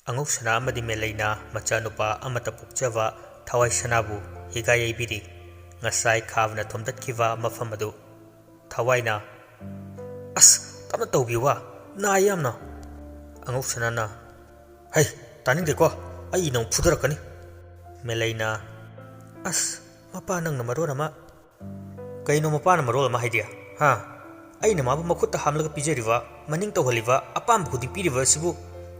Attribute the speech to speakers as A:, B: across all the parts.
A: ꯑꯉꯧꯁꯅꯥ ꯑꯃꯗꯤ ꯃꯦꯂꯩꯅ ꯃꯆꯥꯅꯨꯄꯥ ꯑꯃꯠꯇ ꯄꯣꯛꯆꯕ ꯊꯋꯥꯏꯁꯅꯥꯕꯨ ꯍꯤꯒꯥꯏ ꯌꯩꯕꯤꯔꯤ ꯉꯁꯥꯏ ꯈꯥꯕꯅ ꯊꯣꯝꯗꯠꯈꯤꯕ ꯃꯐꯝ ꯑꯗꯨ ꯊꯋꯥꯏꯅ ꯑꯁ ꯇꯞꯅ ꯇꯧꯕꯤꯌꯨ ꯅꯥꯏ ꯌꯥꯝꯅ ꯑꯉꯧꯁꯅꯥꯅ ꯍꯩ ꯇꯥꯅꯤꯡꯗꯦꯀꯣ ꯑꯩ ꯅꯪ ꯐꯨꯗꯔꯛꯀꯅꯤ ꯃꯦꯂꯩꯅ ꯑꯁ ꯃꯄꯥ ꯅꯪꯅ ꯃꯔꯣꯟ ꯑꯃ ꯀꯩꯅꯣ ꯃꯄꯥꯅ ꯃꯔꯣꯜ ꯑꯃ ꯍꯥꯏꯗꯤ ꯍꯥ ꯑꯩꯅ ꯃꯥꯕꯨ ꯃꯈꯨꯠꯇ ꯍꯥꯝꯂꯒ ꯄꯤꯖꯔꯤꯕ ꯃꯅꯤꯡ ꯇꯧꯍꯜꯂꯤꯕ ꯑꯄꯥꯝꯕ ꯈꯨꯗꯤꯡ ꯄꯤꯔꯤꯕ ꯑꯁꯤꯕꯨ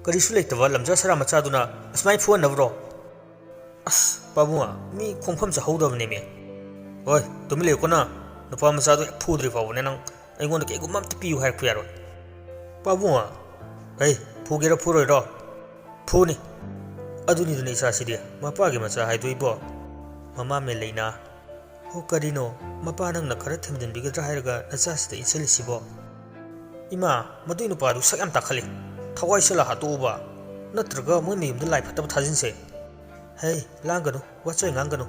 A: ꯀꯔꯤꯁꯨ ꯂꯩꯇꯕ ꯂꯝꯖꯥ ꯁꯔꯥ ꯃꯆꯥꯗꯨꯅ ꯑꯁꯨꯃꯥꯏꯅ ꯐꯨꯍꯟꯅꯕ꯭ꯔꯣ ꯑꯁ ꯄꯥꯕꯨꯡ ꯃꯤ ꯈꯣꯡꯐꯝ ꯆꯥꯍꯧꯗꯕꯅꯦꯃꯦ ꯍꯣꯏ ꯇꯨꯃꯤꯟ ꯂꯩꯌꯨꯀꯣ ꯅꯨꯄꯥ ꯃꯆꯥꯗꯣ ꯍꯦꯛ ꯐꯨꯗ꯭ꯔꯤ ꯐꯥꯎꯕꯅꯦ ꯅꯪ ꯑꯩꯉꯣꯟꯗ ꯀꯩꯒꯨꯝꯕ ꯑꯝꯇ ꯄꯤꯌꯨ ꯍꯥꯏꯔꯛꯄ ꯌꯥꯔꯣꯏ ꯄꯥꯕꯨꯡ ꯍꯩ ꯐꯨꯒꯦꯔ ꯐꯨꯔꯣꯏꯔꯣ ꯐꯨꯅꯤ ꯑꯗꯨꯅꯤꯗꯨꯅ ꯏꯆꯥꯁꯤꯗꯤ ꯃꯄꯥꯒꯤ ꯃꯆꯥ ꯍꯥꯏꯗꯣꯏꯕꯣ ꯃꯃꯥ ꯃꯦꯂꯩꯅ ꯍꯣ ꯀꯔꯤꯅꯣ ꯃꯄꯥ ꯅꯪꯅ ꯈꯔ ꯊꯦꯝꯖꯤꯟꯕꯤꯒꯗ꯭ꯔꯥ ꯍꯥꯏꯔꯒ ꯅꯆꯥꯁꯤꯗ ꯏꯟꯁꯤꯜꯂꯤꯁꯤꯕꯣ ꯏꯃꯥ ꯃꯗꯨꯏ ꯅꯨꯄꯥꯗꯨ ꯁꯛ ꯌꯥꯝ ꯇꯥꯈꯠꯂꯤ ꯊꯋꯥꯏ ꯁꯂꯥ ꯍꯥꯠꯇꯣꯛꯎꯕ ꯅꯠꯇ꯭ꯔꯒ ꯃꯣꯏ ꯃꯌꯨꯝꯗ ꯂꯥꯏ ꯐꯠꯇꯕ ꯊꯥꯖꯤꯟꯁꯦ ꯍꯩ ꯂꯥꯡꯒꯅꯨ ꯋꯥꯆꯣꯏ ꯉꯥꯡꯒꯅꯨ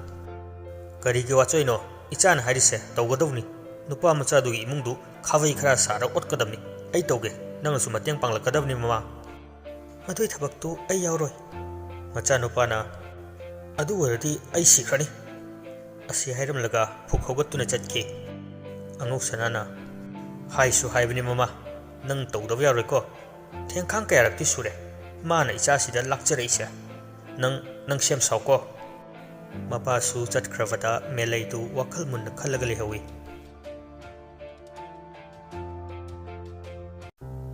A: ꯀꯔꯤꯒꯤ ꯋꯥꯆꯣꯏꯅꯣ ꯏꯆꯥꯅ ꯍꯥꯏꯔꯤꯁꯦ ꯇꯧꯒꯗꯧꯅꯤ ꯅꯨꯄꯥ ꯃꯆꯥꯗꯨꯒꯤ ꯏꯃꯨꯡꯗꯨ ꯈꯥꯕꯩ ꯈꯔ ꯁꯥꯔ ꯑꯣꯠꯀꯗꯕꯅꯤ ꯑꯩ ꯇꯧꯒꯦ ꯅꯪꯅꯁꯨ ꯃꯇꯦꯡ ꯄꯥꯡꯂꯛꯀꯗꯕꯅꯤ ꯃꯃꯥ ꯃꯗꯨꯏ ꯊꯕꯛꯇꯨ ꯑꯩ ꯌꯥꯎꯔꯣꯏ ꯃꯆꯥꯅꯨꯄꯥꯅ ꯑꯗꯨ ꯑꯣꯏꯔꯗꯤ ꯑꯩ ꯁꯤꯈ꯭ꯔꯅꯤ ꯑꯁꯤ ꯍꯥꯏꯔꯝꯂꯒ ꯐꯨꯛ ꯍꯧꯒꯠꯇꯨꯅ ꯆꯠꯈꯤ ꯑꯉꯧꯁꯅꯥꯅ ꯍꯥꯏꯁꯨ ꯍꯥꯏꯕꯅꯤ ꯃꯃꯥ ꯅꯪ ꯇꯧꯗꯕ ꯌꯥꯔꯣꯏꯀꯣ ꯊꯦꯡꯈꯥꯡ ꯀꯌꯥꯔꯛꯇꯤ ꯁꯨꯔꯦ ꯃꯥꯅ ꯏꯆꯥꯁꯤꯗ ꯂꯥꯛꯆꯔꯛꯏꯁꯦ ꯅꯪ ꯁꯦꯝ ꯁꯥꯎꯀꯣ ꯃꯄꯥꯁꯨ ꯆꯠꯈ꯭ꯔꯕꯗ ꯃꯦꯂꯩꯗꯨ ꯋꯥꯈꯜ ꯃꯨꯟꯅ ꯈꯜꯂꯒ ꯂꯩꯍꯧꯏ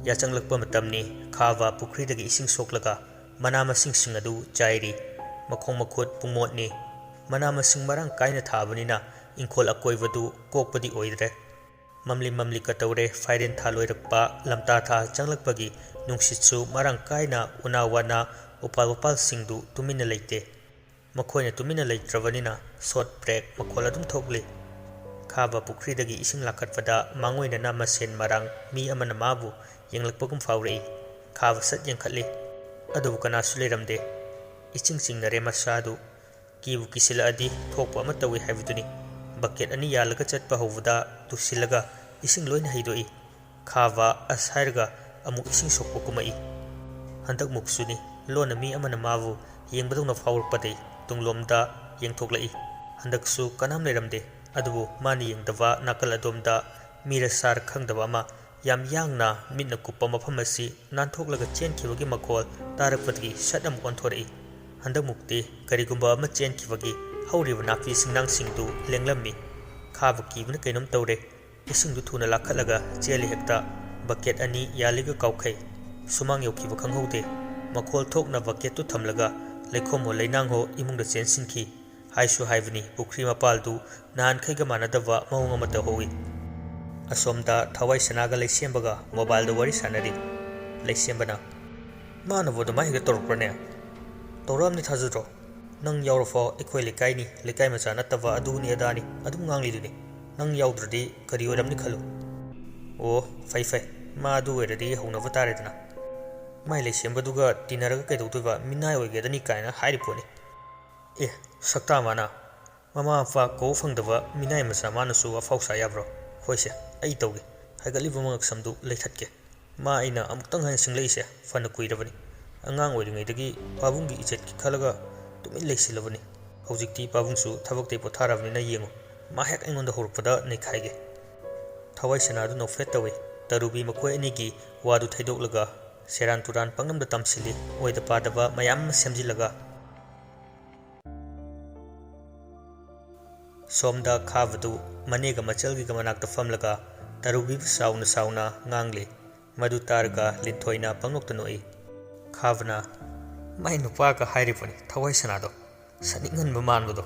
A: ꯌꯥꯆꯪꯂꯛꯄ ꯃꯇꯝꯅꯤ ꯈꯥꯕ ꯄꯨꯈ꯭ꯔꯤꯗꯒꯤ ꯏꯁꯤꯡ ꯁꯣꯛꯂꯒ ꯃꯅꯥ ꯃꯁꯤꯡꯁꯤꯡ ꯑꯗꯨ ꯆꯥꯏꯔꯤ ꯃꯈꯣꯡ ꯃꯈꯨꯠ ꯄꯨꯡꯃꯣꯠꯅꯤ ꯃꯅꯥ ꯃꯁꯤꯡ ꯃꯔꯥꯡ ꯀꯥꯏꯅ ꯊꯥꯕꯅꯤꯅ ꯏꯪꯈꯣꯜ ꯑꯀꯣꯏꯕꯗꯨ ꯀꯣꯛꯄꯗꯤ ꯑꯣꯏꯗ꯭ꯔꯦ ꯃꯝꯂꯤ ꯃꯝꯂꯤꯀ ꯇꯧꯔꯦ ꯐꯥꯏꯔꯦꯟ ꯊꯥ ꯂꯣꯏꯔꯛꯄ ꯂꯝꯇꯥ ꯊꯥ ꯆꯪꯂꯛꯄꯒꯤ ꯅꯨꯡꯁꯤꯠꯁꯨ ꯃꯔꯥꯡ ꯀꯥꯏꯅ ꯎꯅꯥ ꯋꯥꯅꯥ ꯎꯄꯥꯜ ꯋꯥꯄꯥꯜꯁꯤꯡꯗꯨ ꯇꯨꯃꯤꯟꯅ ꯂꯩꯇꯦ ꯃꯈꯣꯏꯅ ꯇꯨꯃꯤꯟꯅ ꯂꯩꯇ꯭ꯔꯕꯅꯤꯅ ꯁꯣꯠ ꯕ꯭ꯔꯦꯛ ꯃꯈꯣꯜ ꯑꯗꯨꯝ ꯊꯣꯛꯂꯤ ꯈꯥꯕ ꯄꯨꯈ꯭ꯔꯤꯗꯒꯤ ꯏꯁꯤꯡ ꯂꯥꯛꯈꯠꯄꯗ ꯃꯥꯡꯑꯣꯏꯅꯅ ꯃꯁꯦꯟ ꯃꯔꯥꯡ ꯃꯤ ꯑꯃꯅ ꯃꯥꯕꯨ ꯌꯦꯡꯂꯛꯄꯒꯨꯝ ꯐꯥꯎꯔꯛꯏ ꯈꯥꯕ ꯁꯠ ꯌꯦꯡꯈꯠꯂꯤ ꯑꯗꯨꯕꯨ ꯀꯅꯥꯁꯨ ꯂꯩꯔꯝꯗꯦ ꯏꯆꯤꯡ ꯆꯤꯡꯅꯔꯦ ꯃꯁꯥꯗꯨ ꯀꯤꯕꯨ ꯀꯤꯁꯤꯜꯂꯛꯑꯗꯤ ꯊꯣꯛꯄ ꯑꯃ ꯇꯧꯏ ꯍꯥꯏꯕꯗꯨꯅꯤ ꯕꯛꯀꯦꯠ ꯑꯅꯤ ꯌꯥꯜꯂꯒ ꯆꯠꯄ ꯍꯧꯕꯗ ꯇꯨꯁꯤꯜꯂꯒ ꯏꯁꯤꯡ ꯂꯣꯏꯅ ꯍꯩꯗꯣꯛꯏ ꯈꯥꯕ ꯑꯁ ꯍꯥꯏꯔꯒ ꯑꯃꯨꯛ ꯏꯁꯤꯡ ꯁꯣꯛꯄ ꯀꯨꯝꯃꯛꯏ ꯍꯟꯗꯛꯃꯨꯛꯁꯨꯅꯤ ꯂꯣꯟꯅ ꯃꯤ ꯑꯃꯅ ꯃꯥꯕꯨ ꯌꯦꯡꯕꯗꯧꯅ ꯐꯥꯎꯔꯛꯄꯗꯩ ꯇꯨꯡꯂꯣꯝꯗ ꯌꯦꯡꯊꯣꯛꯂꯛꯏ ꯍꯟꯗꯛꯁꯨ ꯀꯅꯥꯝ ꯂꯩꯔꯝꯗꯦ ꯑꯗꯨꯕꯨ ꯃꯥꯅ ꯌꯦꯡꯗꯕ ꯅꯥꯀꯜ ꯑꯗꯣꯝꯗ ꯃꯤꯔ ꯁꯥꯔ ꯈꯪꯗꯕ ꯑꯃ ꯌꯥꯝ ꯌꯥꯡꯅ ꯃꯤꯠꯅ ꯀꯨꯞꯄ ꯃꯐꯝ ꯑꯁꯤ ꯅꯥꯟꯊꯣꯛꯂꯒ ꯆꯦꯟꯈꯤꯕꯒꯤ ꯃꯈꯣꯜ ꯇꯥꯔꯛꯄꯗꯒꯤ ꯁꯠ ꯑꯃꯨꯛ ꯑꯣꯟꯊꯣꯔꯛꯏ ꯍꯟꯗꯛꯃꯨꯛꯇꯤ ꯀꯔꯤꯒꯨꯝꯕ ꯑꯃ ꯆꯦꯟꯈꯤꯕꯒꯤ ꯍꯧꯔꯤꯕ ꯅꯥꯄꯤ ꯁꯤꯡꯅꯥꯡꯁꯤꯡꯗꯨ ꯂꯦꯡꯂꯝꯃꯤ ꯈꯥꯕ ꯀꯤꯕꯅ ꯀꯩꯅꯣꯝ ꯇꯧꯔꯦ ꯏꯁꯤꯡꯗꯨ ꯊꯨꯅ ꯂꯥꯛꯈꯠꯂꯒ ꯆꯦꯜꯂꯤ ꯍꯦꯛꯇ ꯕꯛꯀꯦꯠ ꯑꯅꯤ ꯌꯥꯜꯂꯤꯒ ꯀꯥꯎꯈꯩ ꯁꯨꯃꯥꯡ ꯌꯧꯈꯤꯕ ꯈꯪꯍꯧꯗꯦ ꯃꯈꯣꯜ ꯊꯣꯛꯅ ꯕꯛꯀꯦꯠꯇꯨ ꯊꯝꯂꯒ ꯂꯩꯈꯣꯝꯍꯣ ꯂꯩꯅꯥꯡꯍꯣ ꯏꯃꯨꯡꯗ ꯆꯦꯟꯁꯤꯟꯈꯤ ꯍꯥꯏꯁꯨ ꯍꯥꯏꯕꯅꯤ ꯄꯨꯈ꯭ꯔꯤ ꯃꯄꯥꯜꯗꯨ ꯅꯍꯥꯟꯈꯩꯒ ꯃꯥꯟꯅꯗꯕ ꯃꯑꯣꯡ ꯑꯃ ꯇꯧꯍꯧꯏ ꯑꯁꯣꯝꯗ ꯊꯋꯥꯏꯁꯅꯥꯒ ꯂꯩꯁꯦꯝꯕꯒ ꯃꯣꯕꯥꯏꯜꯗ ꯋꯥꯔꯤ ꯁꯥꯟꯅꯔꯤ ꯂꯩꯁꯦꯝꯕꯅ ꯃꯥꯅꯕꯨ ꯑꯗꯨꯃꯥꯏꯅ ꯍꯦꯛꯇ ꯇꯧꯔꯛꯄ꯭ꯔꯅꯦ ꯇꯧꯔꯛꯑꯝꯅꯤ ꯊꯥꯖꯗ꯭ꯔꯣ ꯅꯪ ꯌꯥꯎꯔꯐꯥꯎ ꯑꯩꯈꯣꯏ ꯂꯩꯀꯥꯏꯅꯤ ꯂꯩꯀꯥꯏ ꯃꯆꯥ ꯅꯠꯇꯕ ꯑꯗꯨꯅꯤ ꯑꯗꯥꯅꯤ ꯑꯗꯨꯝ ꯉꯥꯡꯂꯤꯗꯨꯅꯤ ꯅꯪ ꯌꯥꯎꯗ꯭ꯔꯗꯤ ꯀꯔꯤ ꯑꯣꯏꯔꯝꯅꯤ ꯈꯜꯂꯨ ꯑꯣ ꯐꯩ ꯃꯥ ꯑꯗꯨ ꯑꯣꯏꯔꯗꯤ ꯍꯧꯅꯕ ꯇꯥꯔꯦꯗꯅ ꯃꯥꯏ ꯂꯩꯁꯦꯝꯕꯗꯨꯒ ꯇꯤꯟꯅꯔꯒ ꯀꯩꯗꯧꯗꯣꯏꯕ ꯃꯤꯅꯥꯏ ꯑꯣꯏꯒꯗꯅꯤ ꯀꯥꯏꯅ ꯍꯥꯏꯔꯤ ꯄꯣꯠꯅꯤ ꯑꯦ ꯁꯛꯇꯥ ꯃꯥꯅ ꯃꯃꯥ ꯃꯄꯥ ꯀꯧ ꯐꯪꯗꯕ ꯃꯤꯅꯥꯏ ꯃꯆꯥ ꯃꯥꯅꯁꯨ ꯑꯐꯥꯎ ꯁꯥ ꯌꯥꯕ꯭ꯔꯣ ꯍꯣꯏꯁꯦ ꯑꯩ ꯇꯧꯒꯦ ꯍꯥꯏꯒꯠꯂꯤꯕ ꯃꯉꯛꯁꯝꯗꯨ ꯂꯩꯊꯠꯀꯦ ꯃꯥ ꯑꯩꯅ ꯑꯃꯨꯛꯇꯪ ꯍꯥꯟꯅ ꯁꯤꯡꯂꯛꯏꯁꯦ ꯐꯅ ꯀꯨꯏꯔꯕꯅꯤ ꯑꯉꯥꯡ ꯑꯣꯏꯔꯤꯉꯩꯗꯒꯤ ꯄꯥꯕꯨꯡꯒꯤ ꯏꯖꯠꯀꯤ ꯈꯜꯂꯒ ꯇꯨꯃꯤꯟ ꯂꯩꯁꯤꯜꯂꯕꯅꯤ ꯍꯧꯖꯤꯛꯇꯤ ꯄꯥꯕꯨꯡꯁꯨ ꯊꯕꯛꯇꯩ ꯄꯣꯊꯥꯔꯕꯅꯤꯅ ꯌꯦꯡꯉꯨ ꯃꯥ ꯍꯦꯛ ꯑꯩꯉꯣꯟꯗ ꯍꯧꯔꯛꯄꯗ ꯅꯩꯈꯥꯏꯒꯦ ꯊꯋꯥꯏꯁꯅꯥꯗꯨ ꯅꯣꯛꯐꯦꯠ ꯇꯧꯏ ꯇꯔꯨꯕꯤ ꯃꯈꯣꯏ ꯑꯅꯤꯒꯤ ꯋꯥꯗꯨ ꯊꯩꯗꯣꯛꯂꯒ ꯁꯦꯔꯥꯟ ꯇꯨꯔꯥꯟ ꯄꯪꯅꯝꯗ ꯇꯝꯁꯤꯜꯂꯤ ꯑꯣꯏꯗ ꯄꯥꯗꯕ ꯃꯌꯥꯝ ꯑꯃ ꯁꯦꯝꯖꯤꯜꯂꯒ ꯁꯣꯝꯗ ꯈꯥꯕꯗꯨ ꯃꯅꯦꯒ ꯃꯆꯜꯒꯤꯒ ꯃꯅꯥꯛꯇ ꯐꯝꯂꯒ ꯇꯔꯨꯕꯤꯕꯨ ꯁꯥꯎꯅ ꯉꯥꯡꯂꯤ ꯃꯗꯨ ꯇꯥꯔꯒ ꯂꯤꯟꯊꯣꯏꯅ ꯄꯪꯅꯣꯛꯇ ꯅꯣꯛꯏ ꯈꯥꯕꯅ ꯃꯥꯏ ꯅꯨꯄꯥꯒ ꯍꯥꯏꯔꯤꯕꯅꯤ ꯊꯋꯥꯏꯁꯅꯥꯗꯣ ꯁꯟꯅꯤꯡꯍꯟꯕ ꯃꯥꯟꯕꯗꯣ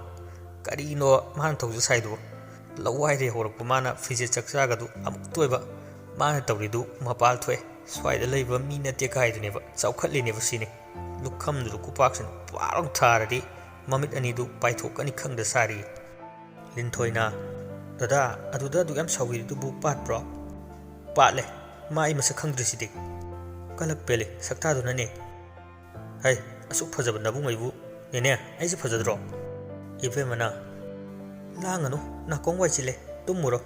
A: ꯀꯔꯤꯅꯣ ꯃꯥꯅ ꯇꯧꯖ ꯁꯥꯏꯗꯨꯕꯨ ꯂꯋꯥꯏꯗꯩ ꯍꯧꯔꯛꯄ ꯃꯥꯅ ꯐꯤꯖꯦꯠ ꯆꯛꯆꯥꯒꯗꯨ ꯑꯃꯨꯛꯇ ꯑꯣꯏꯕ ꯃꯥꯅ ꯇꯧꯔꯤꯗꯨ ꯃꯄꯥꯜ ꯊꯣꯛꯑꯦ ꯁ꯭ꯋꯥꯏꯗ ꯂꯩꯕ ꯃꯤ ꯅꯠꯇꯦ ꯀꯥꯏꯗꯨꯅꯦꯕ ꯆꯥꯎꯈꯠꯂꯤꯅꯦꯕ ꯁꯤꯅꯤ ꯂꯨꯈꯝꯗꯨꯗ ꯈꯨꯄꯥꯛꯁꯤꯅ ꯄꯥꯔꯧ ꯊꯥꯔꯗꯤ ꯃꯃꯤꯠ ꯑꯅꯤꯗꯨ ꯄꯥꯏꯊꯣꯛꯀꯅꯤ ꯈꯪꯗ ꯁꯥꯔꯤ ꯂꯤꯟꯊꯣꯏꯅ ꯗꯗꯥ ꯑꯗꯨꯗ ꯑꯗꯨ ꯌꯥꯝ ꯁꯥꯎꯕꯤꯔꯤꯗꯨꯕꯨ ꯄꯥꯠꯄ꯭ꯔꯣ ꯄꯥꯠꯂꯦ ꯃꯥ ꯑꯩ ꯃꯁꯛ ꯈꯪꯗ꯭ꯔꯤꯁꯤꯗꯤ ꯀꯂꯛ ꯄꯦꯜꯂꯤ ꯁꯛꯇꯥꯗꯨꯅꯅꯦ ꯍꯩ ꯑꯁꯨꯛ ꯐꯖꯕ ꯅꯕꯨꯡꯉꯩꯕꯨ ꯅꯦꯅꯦ ꯑꯩꯁꯦ ꯐꯖꯗ꯭ꯔꯣ ꯏꯕꯦꯝꯃꯅ ꯂꯥꯡꯒꯅꯨ ꯅꯥꯀꯣꯡ ꯋꯥꯏꯆꯤꯜꯂꯦ ꯇꯨꯝꯃꯨꯔꯣ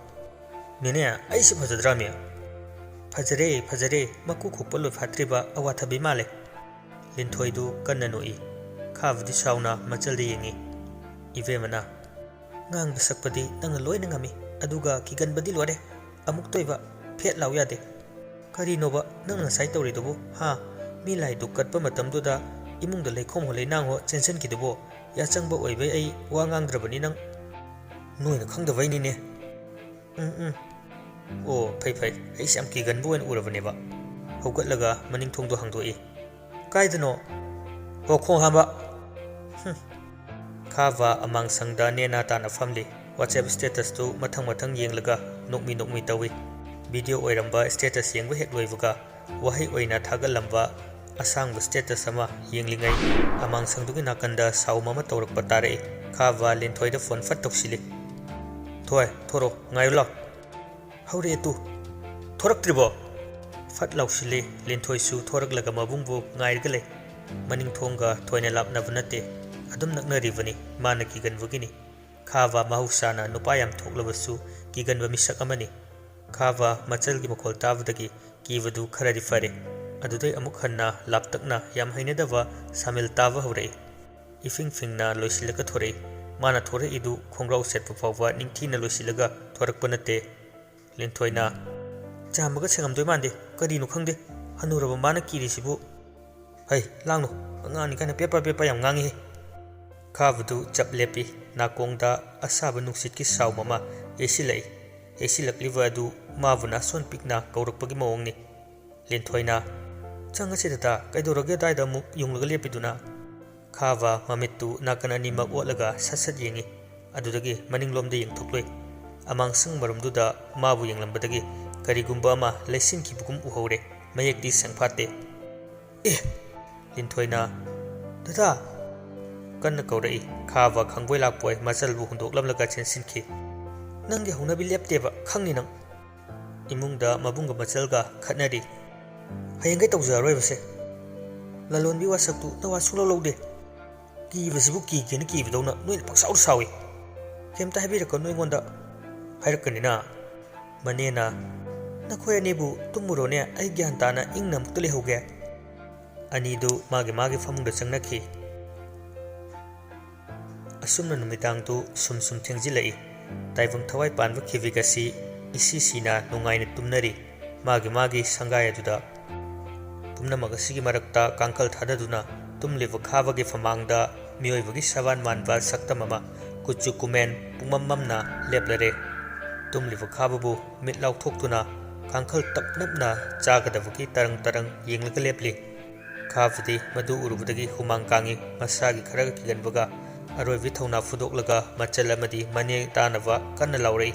A: ꯅꯦꯅꯦ ꯑꯩꯁꯦ ꯐꯖꯗ꯭ꯔꯥꯃꯤ ꯐꯖꯔꯦ ꯃꯀꯨ ꯈꯣꯛꯄ ꯂꯣꯏꯐꯥꯠꯇ꯭ꯔꯤꯕ ꯑꯋꯥꯊꯕꯤ ꯃꯥꯜꯂꯦ ꯂꯤꯟꯊꯣꯏꯗꯨ ꯀꯟꯅ ꯅꯣꯛꯏ ꯈꯥꯕꯗꯤ ꯁꯥꯎꯅ ꯃꯆꯜꯗ ꯌꯦꯡꯉꯤ ꯏꯕꯦꯝꯃꯅ ꯉꯥꯡꯕ ꯁꯛꯄꯗꯤ ꯅꯪꯅ ꯂꯣꯏꯅ ꯉꯝꯃꯤ ꯑꯗꯨꯒ ꯀꯤꯒꯟꯕꯗꯤ ꯂꯣꯏꯔꯦ ꯑꯃꯨꯛ ꯇꯣꯏꯕ ꯐꯦꯠ ꯂꯥꯎ ꯌꯥꯗꯦ ꯀꯔꯤꯅꯣꯕ ꯅꯪꯅ ꯉꯁꯥꯏ ꯇꯧꯔꯤꯗꯨꯕꯨ ꯍꯥ ꯃꯤ ꯂꯥꯏꯗꯨ ꯀꯠꯄ ꯃꯇꯝꯗꯨꯗ ꯏꯃꯨꯡꯗ ꯂꯩꯈꯣꯝ ꯂꯩꯅꯥꯡꯍꯣ ꯆꯦꯟꯁꯤꯟꯈꯤꯗꯨꯕꯣ ꯌꯥꯆꯪꯕ ꯑꯣꯏꯕꯩ ꯑꯩ ꯋꯥ ꯉꯥꯡꯗ꯭ꯔꯕꯅꯤ ꯅꯪ ꯅꯣꯏꯅ ꯈꯪꯗꯕꯩꯅꯤꯅꯦ ꯑꯣ ꯐꯩ ꯐꯩ ꯑꯩꯁꯦ ꯌꯥꯝ ꯀꯤꯒꯟꯕ ꯑꯣꯏꯅ ꯎꯔꯕꯅꯦꯕ ꯍꯧꯒꯠꯂꯒ ꯃꯅꯤꯡ ꯊꯣꯡꯗꯣ ꯍꯥꯡꯗꯣꯛꯏ ꯀꯥꯏꯗꯅꯣ ꯑꯣ ꯈꯣꯡ ꯍꯥꯝꯕ ꯈꯥꯕ ꯑꯃꯥꯡꯁꯪꯗ ꯅꯦꯅꯥ ꯇꯥꯅ ꯐꯝꯂꯤ ꯋꯥꯆꯦꯞ ꯁ꯭ꯇꯦꯇꯁꯇꯨ ꯃꯊꯪ ꯃꯊꯪ ꯌꯦꯡꯂꯒ ꯅꯣꯛꯃꯤ ꯇꯧꯏ ꯚꯤꯗꯤꯑꯣ ꯑꯣꯏꯔꯝꯕ ꯁ꯭ꯇꯦꯇꯁ ꯌꯦꯡꯕ ꯍꯦꯛ ꯂꯣꯏꯕꯒ ꯋꯥꯍꯩ ꯑꯣꯏꯅ ꯊꯥꯒꯠꯂꯝꯕ ꯑꯁꯥꯡꯕ ꯁ꯭ꯇꯦꯇꯁ ꯑꯃ ꯌꯦꯡꯂꯤꯉꯩ ꯑꯃꯥꯡꯁꯪꯗꯨꯒꯤ ꯅꯥꯀꯟꯗ ꯁꯥꯎꯝ ꯑꯃ ꯇꯧꯔꯛꯄ ꯇꯥꯔꯛꯏ ꯈꯥꯕ ꯂꯤꯟꯊꯣꯏꯗ ꯐꯣꯟ ꯐꯠ ꯇꯧꯁꯤꯜꯂꯤ ꯊꯣꯏ ꯊꯣꯔꯣ ꯉꯥꯏꯌꯨ ꯂꯥꯎ ꯍꯧꯔꯛꯑꯦ ꯇꯨ ꯊꯣꯔꯛꯇ꯭ꯔꯤꯕꯣ ꯐꯠ ꯂꯥꯎꯁꯤꯜꯂꯤ ꯂꯤꯟꯊꯣꯏꯁꯨ ꯊꯣꯔꯛꯂꯒ ꯃꯕꯨꯡꯕꯨ ꯉꯥꯏꯔꯒ ꯂꯩ ꯃꯅꯤꯡ ꯊꯣꯡꯒ ꯊꯣꯏꯅ ꯂꯥꯞꯅꯕ ꯅꯠꯇꯦ ꯑꯗꯨꯝ ꯅꯛꯅꯔꯤꯕꯅꯤ ꯃꯥꯅ ꯀꯤꯒꯟꯕꯒꯤꯅꯤ ꯈꯥꯕ ꯃꯍꯧꯁꯥꯅ ꯅꯨꯄꯥ ꯌꯥꯝ ꯊꯣꯛꯂꯕꯁꯨ ꯀꯤꯒꯟꯕ ꯃꯤꯁꯛ ꯑꯃꯅꯤ ꯈꯥꯕ ꯃꯆꯜꯒꯤ ꯃꯈꯣꯜ ꯇꯥꯕꯗꯒꯤ ꯀꯤꯕꯗꯨ ꯈꯔꯗꯤ ꯐꯔꯦ ꯑꯗꯨꯗꯩ ꯑꯃꯨꯛ ꯍꯟꯅ ꯂꯥꯞꯇꯛꯅ ꯌꯥꯝ ꯍꯩꯅꯗꯕ ꯁꯥꯃꯤꯜ ꯇꯥꯕ ꯍꯧꯔꯛꯏ ꯏꯐꯤꯡ ꯐꯤꯡꯅ ꯂꯣꯏꯁꯤꯜꯂꯒ ꯊꯣꯔꯛꯏ ꯃꯥꯅ ꯊꯣꯔꯛꯏꯗꯨ ꯈꯣꯡꯒ꯭ꯔꯥꯎ ꯁꯦꯠꯄ ꯐꯥꯎꯕ ꯅꯤꯡꯊꯤꯅ ꯂꯣꯏꯁꯤꯜꯂꯒ ꯊꯣꯔꯛꯄ ꯅꯠꯇꯦ ꯂꯤꯟꯊꯣꯏꯅ ꯆꯥꯝꯕꯒ ꯁꯦꯡꯉꯝꯗꯣꯏ ꯃꯥꯟꯗꯦ ꯀꯔꯤꯅꯣ ꯈꯪꯗꯦ ꯍꯅꯨꯔꯕ ꯃꯥꯅ ꯀꯤꯔꯤꯁꯤꯕꯨ ꯍꯩ ꯂꯥꯡꯅꯣ ꯑꯉꯥꯡꯅꯤ ꯀꯥꯏꯅ ꯄꯦꯄ ꯌꯥꯝ ꯉꯥꯡꯉꯤ ꯈꯥꯕꯗꯨ ꯆꯞ ꯂꯦꯞꯄꯤ ꯅꯥꯀꯣꯡꯗ ꯑꯁꯥꯕ ꯅꯨꯡꯁꯤꯠꯀꯤ ꯁꯥꯎꯝ ꯑꯃ ꯌꯩꯁꯤꯜꯂꯛꯂꯤꯕ ꯑꯗꯨ ꯃꯥꯕꯨ ꯅꯥꯁꯣꯟ ꯄꯤꯛꯅ ꯀꯧꯔꯛꯄꯒꯤ ꯃꯑꯣꯡꯅꯤ ꯂꯤꯟꯊꯣꯏꯅ ꯆꯪꯉꯁꯤꯗ ꯀꯩꯗꯧꯔꯒꯦ ꯑꯗꯥꯏꯗ ꯑꯃꯨꯛ ꯌꯨꯡꯂꯒ ꯂꯦꯞꯄꯤꯗꯨꯅ ꯈꯥꯕ ꯃꯃꯤꯠꯇꯨ ꯅꯥꯀꯟ ꯑꯅꯤꯃꯛ ꯑꯣꯠꯂꯒ ꯁꯠ ꯌꯦꯡꯉꯤ ꯑꯗꯨꯗꯒꯤ ꯃꯅꯤꯡꯂꯣꯝꯗ ꯌꯦꯡꯊꯣꯛꯂꯣꯏ ꯑꯃꯥꯡꯁꯪ ꯃꯔꯨꯝꯗꯨꯗ ꯃꯥꯕꯨ ꯌꯦꯡꯂꯝꯕꯗꯒꯤ ꯀꯔꯤꯒꯨꯝꯕ ꯑꯃ ꯂꯩꯁꯤꯟꯈꯤꯕꯒꯨꯝ ꯎꯍꯧꯔꯦ ꯃꯌꯦꯛꯇꯤ ꯁꯦꯡꯐꯥꯠꯇꯦ ꯂꯤꯟꯊꯣꯏꯅ ꯗꯗꯥ ꯀꯟꯅ ꯀꯧꯔꯛꯏ ꯈꯥꯕ ꯈꯪꯕꯣꯏ ꯂꯥꯛꯄꯣꯏ ꯃꯆꯜꯕꯨ ꯍꯨꯟꯗꯣꯛꯂꯝꯂꯒ ꯆꯦꯟꯁꯤꯟꯈꯤ ꯅꯪꯒꯤ ꯍꯧꯅꯕꯤ ꯂꯦꯞꯇꯦꯕ ꯈꯪꯅꯤ ꯅꯪ ꯏꯃꯨꯡꯗ ꯃꯕꯨꯡꯒ ꯃꯆꯜꯒ ꯈꯠꯅꯔꯤ ꯍꯌꯦꯡꯈꯩ ꯇꯧꯖꯔꯔꯣꯏꯕꯁꯦ ꯂꯂꯣꯟꯕꯤ ꯋꯥꯁꯛꯇꯨ ꯅꯋꯥ ꯁꯨꯡꯂꯧ ꯂꯧꯗꯦ ꯀꯤꯕꯁꯤꯕꯨ ꯀꯤꯒꯦꯅ ꯀꯤꯕꯗꯧꯅ ꯅꯣꯏꯅ ꯄꯪꯁꯥꯎꯗ ꯁꯥꯎꯏ ꯀꯩꯝꯇ ꯍꯥꯏꯕꯤꯔꯛꯀꯅꯨ ꯑꯩꯉꯣꯟꯗ ꯍꯥꯏꯔꯛꯀꯅꯤꯅ ꯃꯅꯦꯅ ꯅꯈꯣꯏ ꯑꯅꯤꯕꯨ ꯇꯨꯝꯃꯨꯔꯣꯅꯦ ꯑꯩ ꯒ꯭ꯌꯥꯟ ꯇꯥꯅ ꯏꯪꯅ ꯑꯃꯨꯛꯇ ꯂꯩꯍꯧꯒꯦ ꯑꯅꯤꯗꯨ ꯃꯥꯒꯤ ꯐꯃꯨꯡꯗ ꯆꯪꯅꯈꯤ ꯑꯁꯨꯝꯅ ꯅꯨꯃꯤꯗꯥꯡꯗꯨ ꯁꯨꯝ ꯊꯦꯡꯖꯤꯜꯂꯛꯏ ꯇꯥꯏꯕꯪ ꯊꯋꯥꯏ ꯄꯥꯟꯕ ꯈꯤꯕꯤꯒꯁꯤ ꯏꯁꯤꯁꯤꯅ ꯅꯨꯡꯉꯥꯏꯅ ꯇꯨꯝꯅꯔꯤ ꯃꯥꯒꯤ ꯁꯪꯒꯥꯏ ꯑꯗꯨꯗ ꯄꯨꯝꯅꯃꯛ ꯑꯁꯤꯒꯤ ꯃꯔꯛꯇ ꯀꯥꯡꯈꯜ ꯊꯥꯗꯗꯨꯅ ꯇꯨꯝꯂꯤꯕ ꯈꯥꯕꯒꯤ ꯐꯃꯥꯡꯗ ꯃꯤꯑꯣꯏꯕꯒꯤ ꯁꯕꯥꯟ ꯃꯥꯟꯕ ꯁꯛꯇꯝ ꯑꯃ ꯀꯨꯆꯨ ꯀꯨꯃꯦꯟ ꯄꯨꯡꯃꯝꯃꯝꯅ ꯂꯦꯞꯂꯔꯦ ꯇꯨꯝꯂꯤꯕ ꯈꯥꯕꯕꯨ ꯃꯤꯠ ꯂꯥꯎꯊꯣꯛꯇꯨꯅ ꯀꯥꯡꯈꯜ ꯇꯞꯅꯞꯅ ꯆꯥꯒꯗꯕꯒꯤ ꯇꯔꯪ ꯌꯦꯡꯂꯒ ꯂꯦꯞꯂꯤ ꯈꯥꯕꯗꯤ ꯃꯗꯨ ꯎꯔꯨꯕꯗꯒꯤ ꯍꯨꯃꯥꯡ ꯀꯥꯡꯉꯤ ꯃꯁꯥꯒꯤ ꯈꯔꯒ ꯀꯤꯒꯟꯕꯒ ꯑꯔꯣꯏꯕꯤ ꯊꯧꯅꯥ ꯐꯨꯗꯣꯛꯂꯒ ꯃꯆꯜ ꯑꯃꯗꯤ ꯃꯅꯦ ꯇꯥꯅꯕ ꯀꯟꯅ ꯂꯥꯎꯔꯛꯏ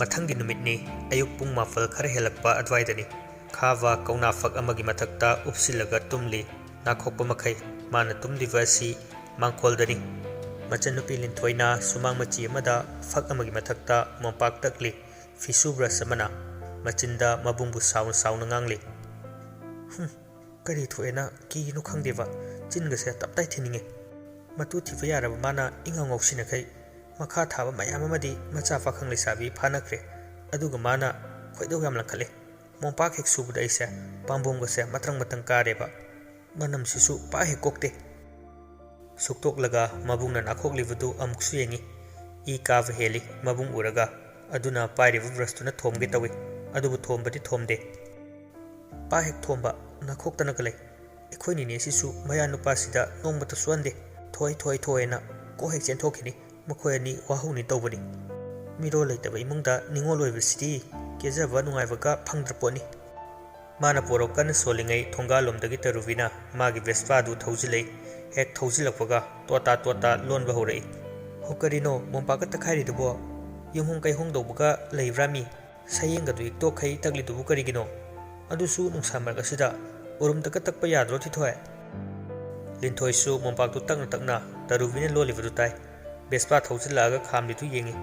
A: ꯃꯊꯪꯒꯤ ꯅꯨꯃꯤꯠꯅꯤ ꯑꯌꯨꯛ ꯄꯨꯡ 4 ꯈꯔ ꯍꯦꯜꯂꯛꯄ ꯑꯗꯨꯋꯥꯏꯗꯅꯤ ꯈꯥꯕ ꯀꯧꯅꯥ ꯐꯛ ꯑꯃꯒꯤ ꯃꯊꯛꯇ ꯎꯞꯁꯤꯜꯂꯒ ꯇꯨꯝꯂꯤ ꯅꯥꯈꯣꯛꯄ ꯃꯈꯩ ꯃꯥꯅ ꯇꯨꯝꯂꯤꯕ ꯑꯁꯤ ꯃꯥꯡꯈꯣꯜꯗꯅꯤ ꯃꯆꯟꯅꯨꯄꯤ ꯂꯤꯟꯊꯣꯏꯅ ꯁꯨꯃꯥꯡ ꯃꯆꯤ ꯑꯃꯗ ꯐꯛ ꯑꯃꯒꯤ ꯃꯊꯛꯇ ꯃꯣꯝꯄꯥꯛ ꯇꯛꯂꯤ ꯐꯤꯁꯨ ꯕ꯭ꯔꯁ ꯑꯃꯅ ꯃꯆꯤꯟꯗ ꯃꯕꯨꯡꯕꯨ ꯁꯥꯎꯅ ꯉꯥꯡꯂꯤ ꯀꯔꯤ ꯊꯣꯛꯑꯦꯅ ꯀꯤꯒꯤꯅꯣ ꯈꯪꯗꯦꯕ ꯆꯤꯟꯒꯁꯦ ꯇꯞꯇꯥꯏ ꯊꯤꯟꯅꯤꯡꯉꯦ ꯃꯇꯨ ꯊꯤꯕ ꯌꯥꯔꯕ ꯃꯥꯅ ꯏꯉꯥꯎ ꯉꯥꯎꯁꯤꯟꯅꯈꯩ ꯃꯈꯥ ꯊꯥꯕ ꯃꯌꯥꯝ ꯑꯃꯗꯤ ꯃꯆꯥ ꯄꯥꯈꯪ ꯂꯩꯁꯥꯕꯤ ꯐꯥꯅꯈ꯭ꯔꯦ ꯑꯗꯨꯒ ꯃꯥꯅ ꯈꯣꯏꯗꯧ ꯌꯥꯝ ꯂꯪꯈꯠꯂꯦ ꯃꯣꯝꯄꯥꯛ ꯍꯦꯛ ꯁꯨꯕꯗ ꯑꯩꯁꯦ ꯄꯥꯝꯕꯣꯝꯒꯁꯦ ꯃꯇ꯭ꯔꯪ ꯀꯥꯔꯦꯕ ꯃꯅꯝꯁꯤꯁꯨ ꯄꯥꯛ ꯍꯦꯛ ꯀꯣꯛꯇꯦ ꯁꯨꯛꯇꯣꯛꯂꯒ ꯃꯕꯨꯡꯅ ꯅꯥꯈꯣꯛꯂꯤꯕꯗꯨ ꯑꯃꯨꯛꯁꯨ ꯌꯦꯡꯉꯤ ꯏ ꯀꯥꯕ ꯍꯦꯜꯂꯤ ꯃꯕꯨꯡ ꯎꯔꯒ ꯑꯗꯨꯅ ꯄꯥꯏꯔꯤꯕ ꯕ꯭ꯔꯁꯇꯨꯅ ꯊꯣꯝꯒꯦ ꯇꯧꯏ ꯑꯗꯨꯕꯨ ꯊꯣꯝꯕꯗꯤ ꯊꯣꯝꯗꯦ ꯄꯥꯛ ꯍꯦꯛ ꯊꯣꯝꯕ ꯅꯥꯈꯣꯛꯇꯅꯒ ꯂꯩ ꯑꯩꯈꯣꯏ ꯅꯤꯅꯦꯁꯤꯁꯨ ꯃꯌꯥ ꯅꯨꯄꯥꯁꯤꯗ ꯅꯣꯡꯃꯇ ꯁꯨꯍꯟꯗꯦ ꯊꯣꯏꯅ ꯀꯣꯛ ꯍꯦꯛ ꯆꯦꯟꯊꯣꯛꯈꯤꯅꯤ ꯃꯈꯣꯏ ꯑꯅꯤ ꯋꯥꯍꯧꯅꯤ ꯇꯧꯕꯅꯤ ꯃꯤꯔꯣꯜ ꯂꯩꯇꯕ ꯏꯃꯨꯡꯗ ꯅꯤꯡꯉꯣꯜ ꯑꯣꯏꯕꯁꯤꯗꯤ ꯀꯦꯖꯕ ꯅꯨꯡꯉꯥꯏꯕꯒ ꯐꯪꯗ꯭ꯔ ꯄꯣꯠꯅꯤ ꯃꯥꯅ ꯄꯣꯔꯣꯛ ꯀꯟꯅ ꯁꯣꯜꯂꯤꯉꯩ ꯊꯣꯡꯒꯥꯜꯂꯣꯝꯗꯒꯤ ꯇꯔꯨꯕꯤꯅ ꯃꯥꯒꯤ ꯚꯦꯁꯄꯥꯗꯨ ꯊꯧꯖꯤꯜꯂꯛꯏ ꯍꯦꯛ ꯊꯧꯖꯤꯜꯂꯛꯄꯒ ꯇꯣꯇꯥ ꯂꯣꯟꯕ ꯍꯧꯔꯛꯏ ꯍꯣ ꯀꯔꯤꯅꯣ ꯃꯣꯝꯄꯥꯛꯀ ꯇꯛꯈꯥꯏꯔꯤꯗꯨꯕꯣ ꯌꯨꯝꯍꯣꯡ ꯀꯩꯍꯣꯡꯗꯧꯕꯒ ꯂꯩꯕ꯭ꯔꯥ ꯃꯤ ꯁꯌꯦꯡꯒꯗꯨ ꯏꯛꯇꯣꯛꯈꯩ ꯇꯛꯂꯤꯗꯨꯕꯨ ꯀꯔꯤꯒꯤꯅꯣ ꯑꯗꯨꯁꯨ ꯅꯨꯡꯁꯥ ꯃꯔꯛ ꯑꯁꯤꯗ ꯎꯔꯨꯝꯗꯒ ꯇꯛꯄ ꯌꯥꯗ꯭ꯔꯣ ꯊꯤꯊꯣꯏ ꯂꯤꯟꯊꯣꯏꯁꯨ ꯃꯣꯝꯄꯥꯛꯇꯨ ꯇꯛꯅ ꯇꯔꯨꯕꯤꯅ ꯂꯣꯜꯂꯤꯕꯗꯨ ꯇꯥꯏ ꯚꯦꯁꯄꯥ ꯊꯧꯖꯤꯜꯂꯛꯑꯒ ꯈꯥꯝꯂꯤꯗꯨ ꯌꯦꯡꯉꯤ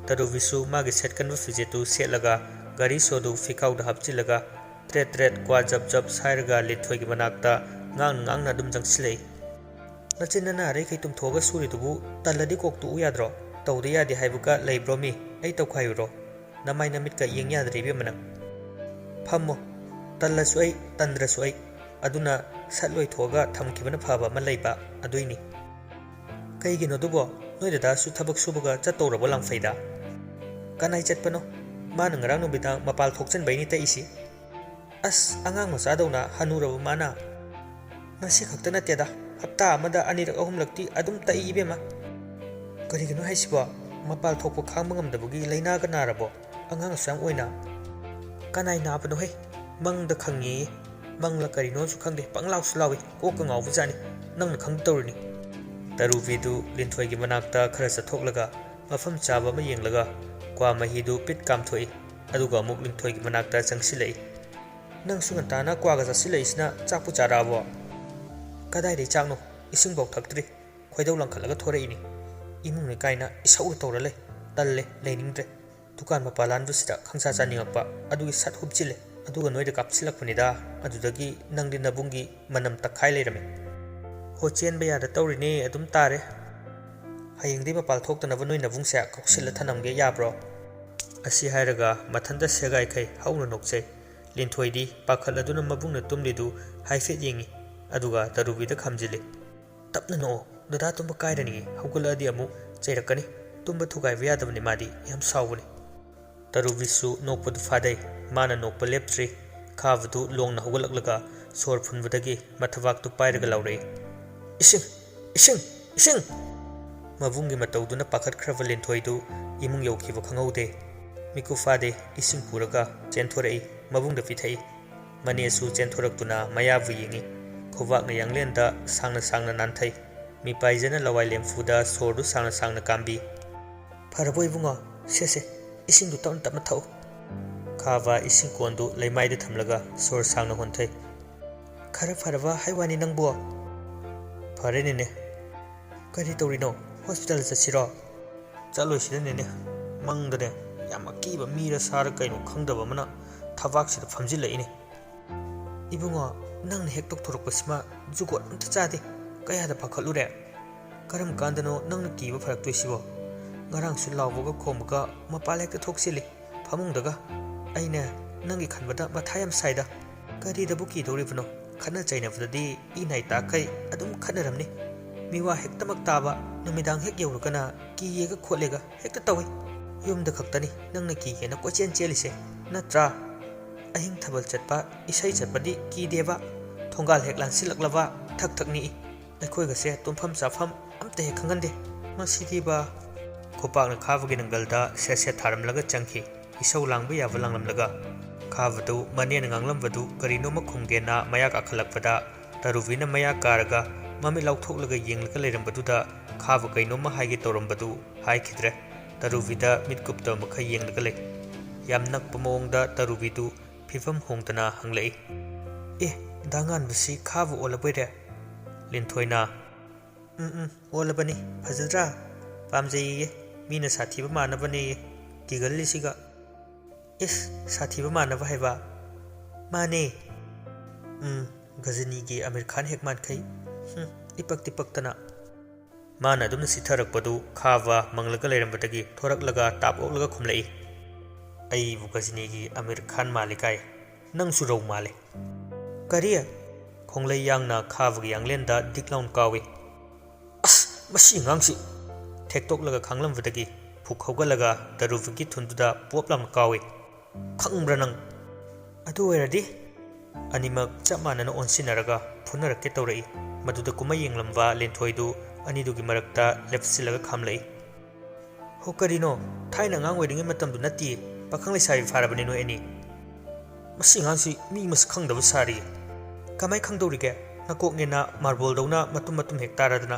A: ꯇꯔꯨꯕꯤꯁꯨ ꯃꯥꯒꯤ ꯁꯦꯠꯀꯟꯕ ꯐꯤꯖꯦꯠꯇꯨ ꯁꯦꯠꯂꯒ ꯒꯥꯔꯤ ꯁꯣꯗꯨ ꯐꯤꯈꯥꯎꯗ ꯍꯥꯞꯆꯤꯜꯂꯒ ꯇ꯭ꯔꯦꯠ ꯀ꯭ꯋꯥ ꯖꯞ ꯁꯥꯏꯔꯒ ꯂꯤꯟꯊꯣꯏꯒꯤ ꯃꯅꯥꯛꯇ ꯉꯥꯡꯅ ꯑꯗꯨꯝ ꯆꯪꯁꯤꯜꯂꯛꯏ ꯅꯆꯤꯟ ꯅꯅꯥꯔꯩꯈꯩ ꯇꯨꯝꯊꯣꯛꯑꯒ ꯁꯨꯔꯤꯗꯨꯕꯨ ꯇꯜꯂꯗꯤ ꯀꯣꯛ ꯇꯣꯛꯎ ꯌꯥꯗ꯭ꯔꯣ ꯇꯧꯗ ꯌꯥꯗꯦ ꯍꯥꯏꯕꯒ ꯂꯩꯕ꯭ꯔꯣ ꯃꯤ ꯑꯩ ꯇꯧꯈꯥꯏꯌꯨꯔꯣ namai namit ka yeng yadri bi manang phammo tallasui ai tandrasui aduna satloi thoga thamkibana phaba ma leiba aduini kaigino dubo noi da su thabak subuga chatorabo langfaida kanai chatpano mana ngarang no bidang mapal thokchen baini ta isi as angang macha dawna hanurabo mana ngasi khakta na teda hapta amada anirak ahum lakti adum ta ibema karigino haisibo mapal thokpo khangma ngamdabugi leina ga narabo angang sang oina kanai na bano he mangda khangi mangla karino su khangde panglaw sulawi ko ka ngaw bujani nang na khang tawrni taruvidu linthoi gi manakta khara sa thoklaga mafam chaba ma yenglaga kwa mahidu pit kam thoi aduga muk linthoi gi manakta changsilai nang sungan tana kwa ga jasilai isna chakpu charabo kadai de changno ising bok thaktre khoidaw langkhalaga thore ini imung ne kaina isau tawrale talle leiningdre dukan mapalan du sida khangsa chaningakpa adugi sat hupchile aduga noida kapsilakpunida adudagi nangdi nabungi manam takhai leirame hochen ba yada tawrine adum tare hayengdi mapal thoktanaba noi nabungsa kauksil thanamge yabro asi hairaga mathanda segai khai hauna nokse linthoi pakhat aduna mabungna tumlidu haifet yengi aduga tarubida khamjile tapna no dada tumba kairani haugaladi amu cheirakani tumba thugai yadabni madi yam sawbani tarubisu nokpadu fadai mana nokpa leptri khavdu longna haugalaklaga sor phunbadagi mathawak tu pairaga laure ising ising ising mabungi matawduna pakhat khrava linthoidu imung yaukiba khangaude miku fade ising puraga chenthorei mabungda pithai manesu chenthораktuna mayabu yingi khowakna yanglenda sangna sangna nanthai mi paijana lawai lemfuda sordu sangna sangna kambi pharaboi bunga sese ising du tam tam thau khava ising kondu leimaida thamlaga sor sangna honthai khara pharaba haiwani nangbo pharene ne kari tawrino hospital chasiro chaloi sida ne mangdane yam akiba mira sar kaino khangdaba mana thabak sida phamjilai ne ibungo nangna hek tok thorokpasima jugot amta chade kayada phakhalure karam kandano nangna kiba pharak toisibo ngarang su lawboga khomga mapal hek thoksili phamungdaga aina nangi khanbada mathayam saida kari da buki doribno khana chaina fudadi inai ta kai adum khanaramni miwa hek tamak taba numidang hek yorukana ki yega kholega hek ta tawi yumda khaktani nangna ki hena kochen chelise natra ahing thabal chatpa isai chatpadi ki deba thongal hek lan silaklaba thak thakni aikhoi ga se tumpham chafam amte he khangande masidi ba khopakna khavagi nangalda se se tharamlaga changki isau langba yaba langlamlaga khavadu manen nganglamwadu karino ma khungena maya ka khalakpada taruvina maya karaga mami lauthoklaga yenglaga leirambaduda khava kaino ma haige torambadu haikhidre taruvida mitkupta makha yenglaga lei yam nakpa mongda taruvidu phifam hongtana hanglei dangan basi khava olaboire linthoina olabani phajadra pamjaiye mina sathiba manabani kigalisiga sathiba manaba haiba mane gajani gi Amir Khan hekman khai ipak tipaktana mana adumna sitharakpadu khava manglaga leirambadagi thoraklaga tapolaga khumlai ai bu gajani gi Amir Khan malikai nang surau male kariya khonglai yangna khava gi yanglenda diklaun kawi masi ngangsi thektoklaga khanglamwadagi phukhaugalaga daruvigi thunduda poplam kawi khangbra nang adu oiradi animak chamanana onsinaraga phunarakke tawrai maduda kuma yenglamba lenthoidu anidugi marakta lepsilaga khamlai hokarino thaina ngang oiringe matamdu nati pakhanglai sari farabani no eni masi ngangsi mi mas khangdaba sari kamai khangdorige nakoknena marble dawna matum matum hektaradana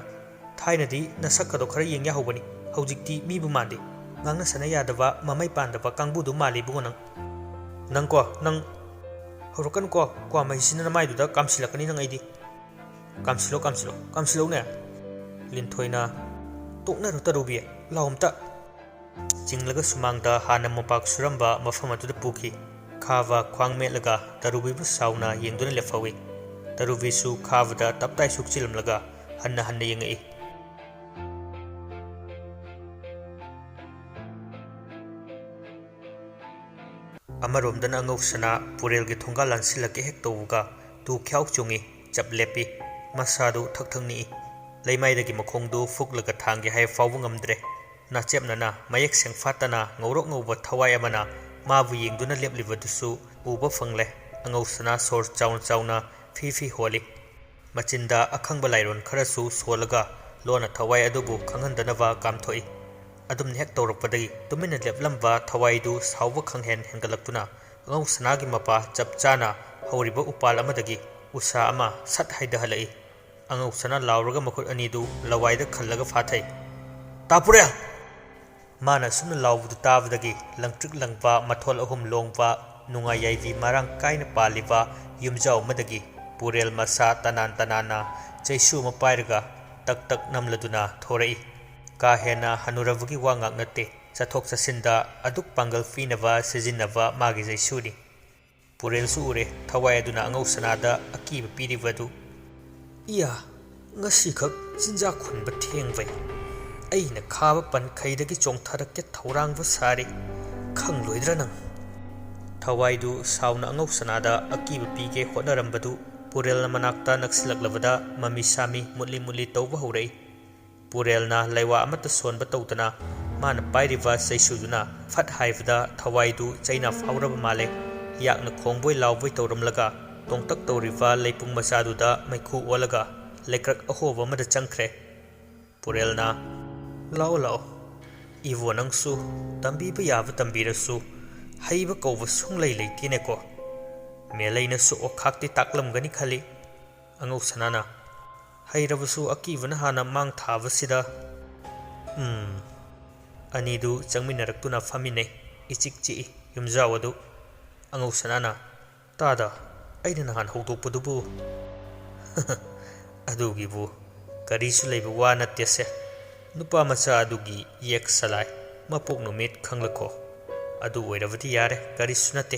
A: thainadi nasakado khara yengya hobani hojikti mibu mande ngangna sana yadaba mamai pandaba kangbudu mali bungonang nangko nang horokan ko kwa mahisina namaiduda kamsilakani nang aidi kamsilo ne linthoina tokna rutarubi lawmta jinglaga sumangda hana mopak suramba mafam atuda puki khava khwangmelaga tarubi bu sauna yengduna lefawi tarubi su khavada taptai sukchilamlaga hanna yengai ꯑꯃꯔꯣꯝꯗꯅ ꯑꯉꯧꯁꯅꯥ ꯄꯨꯔꯦꯜꯒꯤ ꯊꯣꯡꯒꯥꯜ ꯂꯥꯟꯁꯤꯜꯂꯛꯀꯦ ꯍꯦꯛ ꯇꯧꯕꯒ two ꯈ꯭ꯌꯥꯎ ꯆꯨꯡꯉꯤ, ꯆꯞ ꯂꯦꯞꯄꯤ, ꯃꯁꯥꯗꯨ ꯊꯛ ꯊꯛ ꯅꯤꯛꯏ꯫ ꯂꯩꯃꯥꯏꯗꯒꯤ ꯃꯈꯣꯡꯗꯨ ꯐꯨꯛꯂꯒ ꯊꯥꯡꯒꯦ ꯍꯥꯏ ꯐꯥꯎꯕ ꯉꯝꯗ꯭ꯔꯦ꯫ ꯅꯥꯆꯦꯞꯅꯅ ꯃꯌꯦꯛ ꯁꯦꯡꯐꯥꯠꯇꯅ ꯉꯧꯔꯣꯛ ꯉꯧꯕ ꯊꯋꯥꯏ ꯑꯃꯅ ꯃꯥꯕꯨ ꯌꯦꯡꯗꯨꯅ ꯂꯦꯞꯂꯤꯕꯗꯨꯁꯨ ꯎꯕ ꯐꯪꯂꯦ꯫ ꯑꯉꯧꯁꯅꯥ ꯁꯣꯔ ꯆꯥꯎꯅ ꯆꯥꯎꯅ ꯐꯤ ꯐꯤ ꯍꯣꯜꯂꯤ꯫ ꯃꯆꯤꯟꯗ ꯑꯈꯪꯕ ꯂꯥꯏꯔꯣꯟ ꯈꯔꯁꯨ ꯁꯣꯜꯂꯒ ꯂꯣꯟꯅ ꯊꯋꯥꯏ ꯑꯗꯨꯕꯨ ꯈꯪꯍꯟꯗꯅꯕ ꯀꯥꯝꯊꯣꯛꯏ꯫ ꯑꯗꯨꯝꯅ ꯍꯦꯛ ꯇꯧꯔꯛꯄꯗꯒꯤ ꯇꯨꯃꯤꯟꯅ ꯂꯦꯞꯂꯝꯕ ꯊꯋꯥꯏꯗꯨ ꯁꯥꯎꯕ ꯈꯪꯍꯦꯟ ꯍꯦꯟꯒꯠꯂꯛꯇꯨꯅ ꯑꯉꯧꯁꯅꯥꯒꯤ ꯃꯄꯥ ꯆꯞ ꯆꯥꯅ ꯍꯧꯔꯤꯕ ꯎꯄꯥꯜ ꯑꯃꯗꯒꯤ ꯎꯁꯥ ꯑꯃ ꯁꯠ ꯍꯥꯏꯗꯍꯜꯂꯛꯏ꯫ ꯑꯉꯧꯁꯅꯥ ꯂꯥꯎꯔꯒ ꯃꯈꯨꯠ ꯑꯅꯤꯗꯨ ꯂꯋꯥꯏꯗ ꯈꯜꯂꯒ ꯐꯥꯊꯩ꯫ "ꯇꯥ ꯄꯨꯔꯦꯜ!" ꯃꯥꯅ ꯑꯁꯨꯝꯅ ꯂꯥꯎꯕꯗꯨ ꯇꯥꯕꯗꯒꯤ ꯂꯪꯇ꯭ꯔꯤꯛ ꯂꯪꯕ ꯃꯊꯣꯜ ꯑꯍꯨꯝ ꯂꯣꯡꯕ ꯅꯨꯡꯉꯥꯏ ꯌꯥꯏꯕꯤ ꯃꯔꯥꯡ ꯀꯥꯏꯅ ꯄꯥꯜꯂꯤꯕ ꯌꯨꯝꯖꯥꯎ ꯑꯃꯗꯒꯤ ꯄꯨꯔꯦꯜ ꯃꯁꯥ ꯇꯅꯥꯟ ꯇꯅꯥꯟꯅ ꯆꯩꯁꯨ ꯑꯃ ꯄꯥꯏꯔꯒ ꯇꯛ ꯇꯛ ꯅꯝꯂꯗꯨꯅ ꯊꯣꯔꯛꯏ꯫ ꯀꯥ ꯍꯦꯟꯅ ꯍꯟꯅꯨꯔꯕꯒꯤ ꯋꯥ ꯉꯥꯛ ꯅꯠꯇꯦ, ꯆꯠꯊꯣꯛ ꯆꯠꯁꯤꯟꯗ ꯑꯗꯨꯛ ꯄꯥꯡꯒꯜ ꯄꯤꯅꯕ ꯁꯤꯖꯤꯟꯅꯕ ꯃꯥꯒꯤ ꯆꯩꯁꯨꯅꯤ꯫ ꯄꯨꯔꯦꯜꯁꯨ ꯎꯔꯦ ꯊꯋꯥꯏ ꯑꯗꯨꯅ ꯑꯉꯧꯁꯅꯥꯗ ꯑꯀꯤꯕ ꯄꯤꯔꯤꯕꯗꯨ꯫ "ꯏꯌꯥ, ꯉꯁꯤꯈꯛ ꯆꯤꯟꯖꯥꯛ ꯍꯨꯟꯕ ꯊꯦꯡꯕꯩ ꯑꯩꯅ ꯈꯥꯕ ꯄꯟꯈꯩꯗꯒꯤ ꯆꯣꯡꯊꯔꯛꯀꯦ ꯊꯧꯔꯥꯡꯕ ꯁꯥꯔꯤ, ꯈꯪꯂꯣꯏꯗ꯭ꯔꯥ ꯅꯪ?" ꯊꯋꯥꯏꯗꯨ ꯁꯥꯎꯅ ꯑꯉꯧꯁꯅꯥꯗ ꯑꯀꯤꯕ ꯄꯤꯒꯦ ꯍꯣꯠꯅꯔꯝꯕꯗꯨ ꯄꯨꯔꯦꯜꯅ ꯃꯅꯥꯛꯇ ꯅꯛꯁꯤꯜꯂꯛꯂꯕꯗ ꯃꯃꯤ ꯁꯥꯃꯤ ꯃꯨꯠꯂꯤ ꯃꯨꯠꯂꯤ ꯇꯧꯕ ꯍꯧꯔꯛꯏ꯫ ꯄꯨꯔꯦꯜꯅ ꯂꯩꯋꯥ ꯑꯃꯠꯇ ꯁꯣꯟꯕ ꯇꯧꯗꯅ ꯃꯥꯅ ꯄꯥꯏꯔꯤꯕ ꯆꯩꯁꯨꯗꯨꯅ ꯐꯠ ꯍꯥꯏꯕꯗ ꯊꯋꯥꯏꯗꯨ ꯆꯩꯅ ꯐꯥꯎꯔꯕ ꯃꯥꯜꯂꯦ꯫ ꯌꯥꯛꯅ ꯈꯣꯡꯕꯣꯏ ꯂꯥꯎꯕꯣꯏ ꯇꯧꯔꯝꯂꯒ ꯇꯣꯡꯇꯛ ꯇꯧꯔꯤꯕ ꯂꯩꯄꯨꯡ ꯃꯆꯥꯗꯨꯗ ꯃꯩꯈꯨ ꯑꯣꯜꯂꯒ ꯂꯩꯀ꯭ꯔꯛ ꯑꯍꯣꯕ ꯑꯃꯗ ꯆꯪꯈ꯭ꯔꯦ꯫ ꯄꯨꯔꯦꯜꯅ "ꯂꯥꯛꯑꯣ ꯂꯥꯛꯑꯣ, ꯏꯕꯣ ꯅꯪꯁꯨ ꯇꯝꯕꯤꯕ ꯌꯥꯕ ꯇꯝꯕꯤꯔꯁꯨ ꯍꯩꯕ ꯀꯧꯕ ꯁꯨꯡꯂꯩ ꯂꯩꯇꯦꯅꯦꯀꯣ꯫ ꯃꯦꯂꯩꯅꯁꯨ ꯑꯣꯛꯈꯥꯛꯇꯤ ꯇꯥꯛꯂꯝꯒꯅꯤ ꯈꯜꯂꯤ." ꯑꯉꯧꯁꯅꯥꯅ "ꯍꯩꯔꯕꯁꯨ ꯑꯀꯤꯕꯅ ꯍꯥꯟꯅ ꯃꯥꯡ ꯊꯥꯕꯁꯤꯗ." ꯑꯅꯤꯗꯨ ꯆꯪꯃꯤꯟꯅꯔꯛꯇꯨꯅ ꯐꯝꯃꯤꯟꯅꯩ꯫ ꯏꯆꯤꯛ ꯆꯤꯛꯏ ꯌꯨꯝꯖꯥꯎ ꯑꯗꯨ꯫ ꯑꯉꯧꯁꯅꯥꯅ "ꯇꯥꯗ, ꯑꯩꯅ ꯅꯍꯥꯟ ꯍꯧꯗꯣꯛꯄꯗꯨꯕꯨ?" "ꯑꯗꯨꯒꯤꯕꯨ ꯀꯔꯤꯁꯨ ꯂꯩꯕ ꯋꯥ ꯅꯠꯇꯦꯁꯦ꯫ ꯅꯨꯄꯥ ꯃꯆꯥ ꯑꯗꯨꯒꯤ ꯌꯦꯛ ꯁꯂꯥꯏ, ꯃꯄꯣꯛ ꯅꯨꯃꯤꯠ ꯈꯪꯂꯛꯈꯣ꯫ ꯑꯗꯨ ꯑꯣꯏꯔꯕꯗꯤ ꯌꯥꯔꯦ, ꯀꯔꯤꯁꯨ ꯅꯠꯇꯦ꯫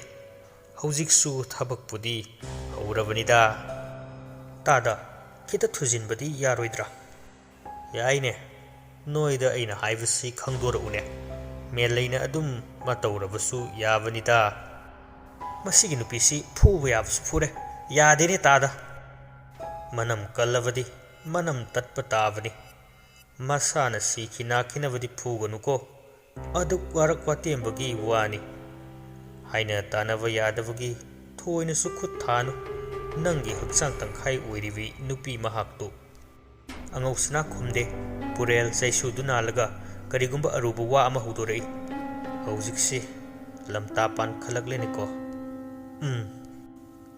A: ꯍꯧꯖꯤꯛꯁꯨ ꯊꯕꯛꯄꯨꯗꯤ ꯍꯧꯔꯕꯅꯤꯗ꯫ ꯇꯥꯗ, ꯈꯤꯇ ꯊꯨꯖꯤꯟꯕꯗꯤ ꯌꯥꯔꯣꯏꯗ꯭ꯔꯥ?" "ꯌꯥꯏꯅꯦ, ꯅꯣꯏꯗ ꯑꯩꯅ ꯍꯥꯏꯕꯁꯤ ꯈꯪꯗꯣꯔꯛꯎꯅꯦ꯫ ꯃꯦꯂꯩꯅ ꯑꯗꯨꯝ ꯇꯧꯔꯕꯁꯨ ꯌꯥꯕꯅꯤꯗ꯫ ꯃꯁꯤꯒꯤ ꯅꯨꯄꯤꯁꯤ ꯐꯨꯕ ꯌꯥꯕꯁꯨ ꯐꯨꯔꯦ, ꯌꯥꯗꯦꯅꯦ ꯇꯥꯗ꯫ ꯃꯅꯝ ꯀꯜꯂꯕꯗꯤ ꯃꯅꯝ ꯇꯠꯄ ꯇꯥꯕꯅꯤ꯫ ꯃꯁꯥꯅ ꯁꯤꯈꯤ ꯅꯥꯈꯤꯅꯕꯗꯤ ꯐꯨꯒꯅꯨꯀꯣ, ꯑꯗꯨꯛ ꯋꯥꯔꯛ ꯋꯥꯇꯦꯝꯕꯒꯤ ꯋꯥꯅꯤ꯫ ꯍꯥꯏꯅ ꯇꯥꯟꯅꯕ ꯌꯥꯗꯕꯒꯤ ꯊꯣꯏꯅꯁꯨ ꯈꯨꯠ ꯊꯥꯅꯨ, ꯅꯪꯒꯤ ꯍꯛꯆꯥꯡ ꯇꯪꯈꯥꯏ ꯑꯣꯏꯔꯤꯕꯤ ꯅꯨꯄꯤ ꯃꯍꯥꯛꯇꯨ." ꯑꯉꯧꯁꯅꯥ ꯈꯨꯝꯗꯦ꯫ ꯄꯨꯔꯦꯜ ꯆꯩꯁꯨꯗꯨ ꯅꯥꯜꯂꯒ ꯀꯔꯤꯒꯨꯝꯕ ꯑꯔꯨꯕ ꯋꯥ ꯑꯃ ꯍꯧꯗꯣꯔꯛꯏ꯫ "ꯍꯧꯖꯤꯛꯁꯤ ꯂꯝꯇꯥ ꯄꯥꯟꯈꯠꯂꯛꯂꯦꯅꯦꯀꯣ."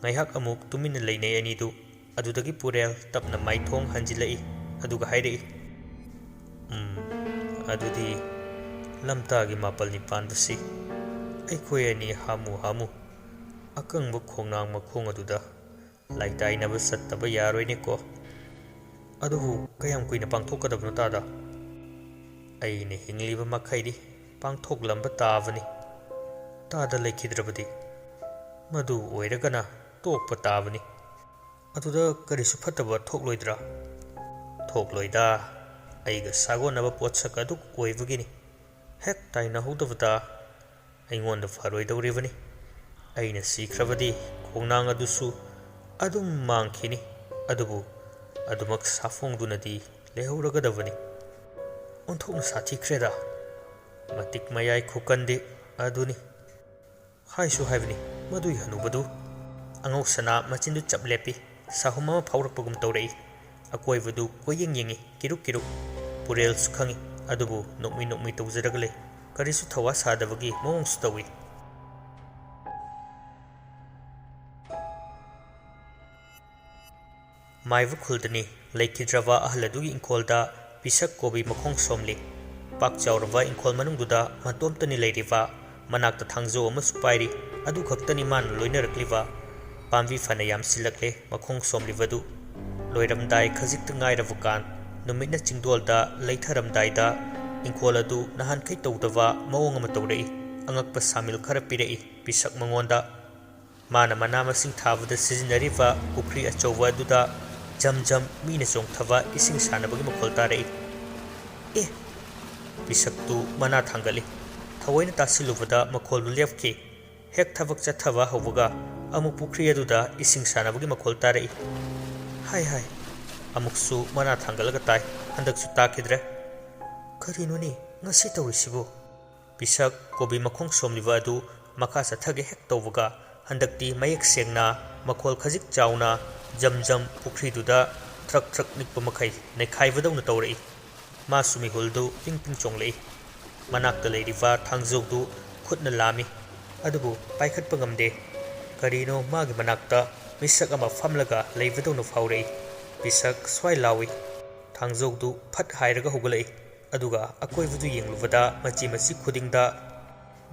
A: ꯉꯥꯏꯍꯥꯛ ꯑꯃꯨꯛ ꯇꯨꯃꯤꯟꯅ ꯂꯩꯅꯩ ꯑꯅꯤꯗꯨ꯫ ꯑꯗꯨꯗꯒꯤ ꯄꯨꯔꯦꯜ ꯇꯞꯅ ꯃꯥꯏꯊꯣꯡ ꯍꯟꯖꯤꯜꯂꯛꯏ ꯑꯗꯨꯒ ꯍꯥꯏꯔꯛꯏ꯫ "ꯑꯗꯨꯗꯤ ꯂꯝꯇꯥꯒꯤ ꯃꯥꯄꯜꯅꯤ ꯄꯥꯟꯕꯁꯤ ꯑꯩꯈꯣꯏ ꯑꯅꯤ ꯍꯥꯃꯨ ꯍꯥꯃꯨ ꯑꯀꯪꯕ ꯈꯣꯡꯅꯥꯡ ꯃꯈꯣꯡ ꯑꯗꯨꯗ ꯂꯥꯏꯇꯥꯏꯅꯕ ꯆꯠꯇꯕ ꯌꯥꯔꯣꯏꯅꯦꯀꯣ꯫ ꯑꯗꯨꯕꯨ ꯀꯌꯥꯝ ꯀꯨꯏꯅ ꯄꯥꯡꯊꯣꯛꯀꯗꯕꯅꯣ ꯇꯥꯗ?" "ꯑꯩꯅ ꯍꯤꯡꯂꯤꯕ ꯃꯈꯩꯗꯤ ꯄꯥꯡꯊꯣꯛꯂꯝꯕ ꯇꯥꯕꯅꯤ꯫ ꯇꯥꯗ ꯂꯩꯈꯤꯗ꯭ꯔꯕꯗꯤ ꯃꯗꯨ ꯑꯣꯏꯔꯒꯅ ꯇꯣꯛꯄ ꯇꯥꯕꯅꯤ꯫ ꯑꯗꯨꯗ ꯀꯔꯤꯁꯨ ꯐꯠꯇꯕ ꯊꯣꯛꯂꯣꯏꯗ꯭ꯔꯥ?" "ꯊꯣꯛꯂꯣꯏꯗ, ꯑꯩꯒ ꯁꯥꯒꯣꯟꯅꯕ ꯄꯣꯠꯁꯛ ꯑꯗꯨꯛ ꯑꯣꯏꯕꯒꯤꯅꯤ꯫ ꯍꯦꯛ ꯇꯥꯏꯅꯍꯧꯗꯕꯗ ꯑꯩꯉꯣꯟꯗ ꯐꯔꯣꯏꯗꯧꯔꯤꯕꯅꯤ꯫ ꯑꯩꯅ ꯁꯤꯈ꯭ꯔꯕꯗꯤ ꯈꯣꯡꯅꯥꯡ ꯑꯗꯨꯁꯨ ꯑꯗꯨꯝ ꯃꯥꯡꯈꯤꯅꯤ, ꯑꯗꯨꯕꯨ ꯑꯗꯨꯃꯛ ꯁꯥꯐꯣꯡꯗꯨꯅꯗꯤ ꯂꯩꯍꯧꯔꯒꯗꯕꯅꯤ꯫ ꯑꯣꯟꯊꯣꯛꯅ ꯁꯥꯊꯤꯈ꯭ꯔꯦꯗ, ꯃꯇꯤꯛ ꯃꯌꯥꯏ ꯈꯨꯀꯟꯗꯤ ꯑꯗꯨꯅꯤ꯫ ꯍꯥꯏꯁꯨ ꯍꯥꯏꯕꯅꯤ ꯃꯗꯨꯏ ꯍꯅꯨꯕꯗꯨ." ꯑꯉꯧꯁꯅꯥ ꯃꯆꯤꯟꯗꯨ ꯆꯞ ꯂꯦꯞꯄꯤ, ꯁꯥꯍꯨꯝ ꯑꯃ ꯐꯥꯎꯔꯛꯄꯒꯨꯝ ꯇꯧꯔꯛꯏ꯫ ꯑꯀꯣꯏꯕꯗꯨ ꯀꯣꯏꯌꯦꯡ ꯌꯦꯡꯉꯤ, ꯀꯤꯔꯨꯛ ꯀꯤꯔꯨꯛ꯫ ꯄꯨꯔꯦꯜꯁꯨ ꯈꯪꯏ, ꯑꯗꯨꯕꯨ ꯅꯣꯛꯃꯤ ꯅꯣꯛꯃꯤ ꯇꯧꯖꯔꯒ ꯂꯩ, ꯀꯔꯤꯁꯨ ꯊꯧꯋꯥ ꯁꯥꯗꯕꯒꯤ ꯃꯑꯣꯡꯁꯨ ꯇꯧꯏ꯫ ꯃꯥꯏꯕ ꯈꯨꯜꯗꯅꯤ ꯂꯩꯈꯤꯗ꯭ꯔꯕ ꯑꯍꯜ ꯑꯗꯨꯒꯤ ꯏꯪꯈꯣꯜꯗ ꯄꯤꯁꯛ ꯀꯣꯕꯤ ꯃꯈꯣꯡ ꯁꯣꯝꯂꯤ꯫ ꯄꯥꯛ ꯆꯥꯎꯔꯕ ꯏꯪꯈꯣꯜ ꯃꯅꯨꯡꯗꯨꯗ ꯃꯇꯣꯝꯇꯅꯤ ꯂꯩꯔꯤꯕ, ꯃꯅꯥꯛꯇ ꯊꯥꯡꯖꯧ ꯑꯃꯁꯨ ꯄꯥꯏꯔꯤ꯫ ꯑꯗꯨ ꯈꯛꯇꯅꯤ ꯃꯥꯅ ꯂꯣꯏꯅꯔꯛꯂꯤꯕ꯫ ꯄꯥꯝꯕꯤ ꯐꯅ ꯌꯥꯝꯁꯤꯜꯂꯛꯂꯦ ꯃꯈꯣꯡ ꯁꯣꯝꯂꯤꯕꯗꯨ꯫ ꯂꯣꯏꯔꯝꯗꯥꯏ ꯈꯖꯤꯛꯇ ꯉꯥꯏꯔꯕ ꯀꯥꯟ ꯅꯨꯃꯤꯠꯅ ꯆꯤꯡꯗꯣꯜꯗ ꯂꯩꯊꯔꯝꯗꯥꯏꯗ ꯏꯪꯈꯣꯜ ꯑꯗꯨ ꯅꯍꯥꯟꯈꯩ ꯇꯧꯗꯕ ꯃꯑꯣꯡ ꯑꯃ ꯇꯧꯔꯛꯏ꯫ ꯑꯉꯛꯄ ꯁꯥꯃꯤꯜ ꯈꯔ ꯄꯤꯔꯛꯏ ꯄꯤꯁꯛ ꯃꯉꯣꯟꯗ꯫ ꯃꯥꯅ ꯃꯅꯥ ꯃꯁꯤꯡ ꯊꯥꯕꯗ ꯁꯤꯖꯤꯟꯅꯔꯤꯕ ꯄꯨꯈ꯭ꯔꯤ ꯑꯆꯧꯕ ꯑꯗꯨꯗ ꯖꯝ ꯖꯝ ꯃꯤꯅ ꯆꯣꯡꯊꯕ ꯏꯁꯤꯡ ꯁꯥꯟꯅꯕꯒꯤ ꯃꯈꯣꯜ ꯇꯥꯔꯛꯏ꯫ "ꯑꯦ!" ꯄꯤꯁꯛꯇꯨ ꯃꯅꯥ ꯊꯥꯡꯒꯠꯂꯤ꯫ ꯊꯑꯣꯏꯅ ꯇꯥꯁꯤꯜꯂꯨꯕꯗ ꯃꯈꯣꯜꯗꯨ ꯂꯦꯞꯈꯤ꯫ ꯍꯦꯛ ꯊꯕꯛ ꯆꯠꯊꯕ ꯍꯧꯕꯒ ꯑꯃꯨꯛ ꯄꯨꯈ꯭ꯔꯤ ꯑꯗꯨꯗ ꯏꯁꯤꯡ ꯁꯥꯟꯅꯕꯒꯤ ꯃꯈꯣꯜ ꯇꯥꯔꯛꯏ꯫ ꯍꯥꯏ ꯍꯥꯏ ꯑꯃꯨꯛꯁꯨ ꯃꯅꯥ ꯊꯥꯡꯒꯠꯂꯒ ꯇꯥꯏ꯫ ꯍꯟꯗꯛꯁꯨ ꯇꯥꯈꯤꯗ꯭ꯔꯦ꯫ ꯀꯔꯤꯅꯣꯅꯦ ꯉꯁꯤ ꯇꯧꯔꯤꯁꯤꯕꯨ? ꯄꯤꯁꯛ ꯀꯣꯕꯤ ꯃꯈꯣꯡ ꯁꯣꯝꯂꯤꯕ ꯑꯗꯨ ꯃꯈꯥ ꯆꯠꯊꯒꯦ ꯍꯦꯛ ꯇꯧꯕꯒ ꯍꯟꯗꯛꯇꯤ ꯃꯌꯦꯛ ꯁꯦꯡꯅ ꯃꯈꯣꯜ ꯈꯖꯤꯛ ꯆꯥꯎꯅ ꯖꯝ ꯖꯝ ꯄꯨꯈ꯭ꯔꯤꯗꯨꯗ ꯊ꯭ꯔꯛ ꯊ꯭ꯔꯛ ꯅꯤꯛꯄ ꯃꯈꯩ ꯅꯩꯈꯥꯏꯕꯗꯧꯅ ꯇꯧꯔꯛꯏ꯫ ꯃꯥꯁꯨ ꯃꯤꯍꯨꯜꯗꯨ ꯄꯤꯡ ꯄꯤꯡ ꯆꯣꯡꯂꯛꯏ꯫ ꯃꯅꯥꯛꯇ ꯂꯩꯔꯤꯕ ꯊꯥꯡꯖꯧꯗꯨ ꯈꯨꯠꯅ ꯂꯥꯝꯃꯤ ꯑꯗꯨꯕꯨ ꯄꯥꯏꯈꯠꯄ ꯉꯝꯗꯦ꯫ ꯀꯔꯤꯅꯣ ꯃꯥꯒꯤ ꯃꯅꯥꯛꯇ ꯃꯤꯁꯛ ꯑꯃ ꯐꯝꯂꯒ ꯂꯩꯕꯗꯧꯅ ꯐꯥꯎꯔꯛꯏ꯫ ꯄꯤꯁꯛ ꯁ꯭ꯋꯥꯏ ꯂꯥꯎꯏ꯫ ꯊꯥꯡꯖꯧꯗꯨ ꯐꯠ ꯍꯥꯏꯔꯒ ꯍꯧꯒꯠꯂꯛꯏ ꯑꯗꯨꯒ ꯑꯀꯣꯏꯕꯗꯨ ꯌꯦꯡꯂꯨꯕꯗ ꯃꯆꯤ ꯃꯆꯤ ꯈꯨꯗꯤꯡꯗ